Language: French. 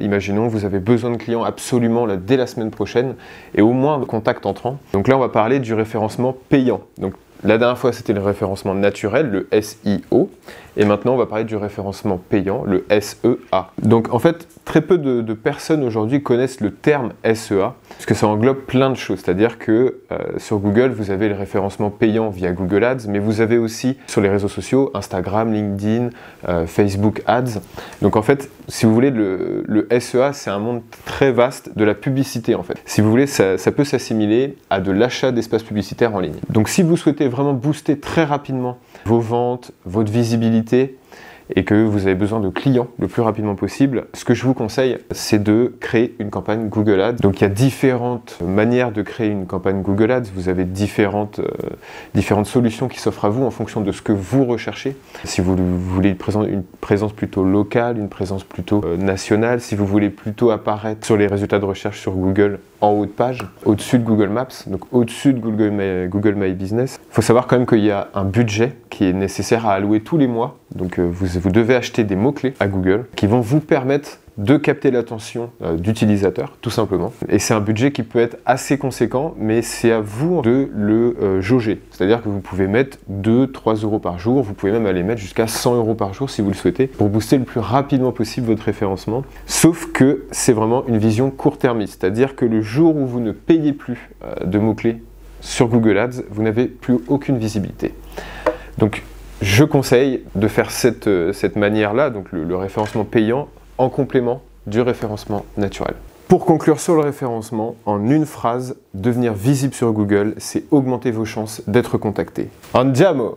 Imaginons, vous avez besoin de clients absolument là, dès la semaine prochaine et au moins de contacts entrants. Donc là, on va parler du référencement payant. Donc, la dernière fois, c'était le référencement naturel, le SEO. Et maintenant, on va parler du référencement payant, le SEA. Donc, en fait, très peu de personnes aujourd'hui connaissent le terme SEA, parce que ça englobe plein de choses. C'est-à-dire que sur Google, vous avez le référencement payant via Google Ads, mais vous avez aussi sur les réseaux sociaux, Instagram, LinkedIn, Facebook Ads. Donc, en fait, si vous voulez, le SEA, c'est un monde très vaste de la publicité, en fait. Si vous voulez, ça peut s'assimiler à de l'achat d'espaces publicitaires en ligne. Donc, si vous souhaitez vraiment booster très rapidement vos ventes, votre visibilité et que vous avez besoin de clients le plus rapidement possible, ce que je vous conseille, c'est de créer une campagne Google Ads. Donc il y a différentes manières de créer une campagne Google Ads. Vous avez différentes solutions qui s'offrent à vous en fonction de ce que vous recherchez. Si vous voulez une présence plutôt locale, une présence plutôt nationale, si vous voulez plutôt apparaître sur les résultats de recherche sur Google en haut de page, au-dessus de Google Maps, donc au-dessus de Google My Business. Il faut savoir quand même qu'il y a un budget qui est nécessaire à allouer tous les mois. Donc vous devez acheter des mots-clés à Google qui vont vous permettre de capter l'attention d'utilisateurs, tout simplement. Et c'est un budget qui peut être assez conséquent, mais c'est à vous de le jauger. C'est-à-dire que vous pouvez mettre 2-3 euros par jour, vous pouvez même aller mettre jusqu'à 100 euros par jour si vous le souhaitez, pour booster le plus rapidement possible votre référencement. Sauf que c'est vraiment une vision court-termiste, c'est-à-dire que le jour où vous ne payez plus de mots-clés sur Google Ads, vous n'avez plus aucune visibilité. Donc, je conseille de faire cette manière-là, donc le référencement payant, en complément du référencement naturel. Pour conclure sur le référencement, en une phrase, devenir visible sur Google, c'est augmenter vos chances d'être contacté. Andiamo!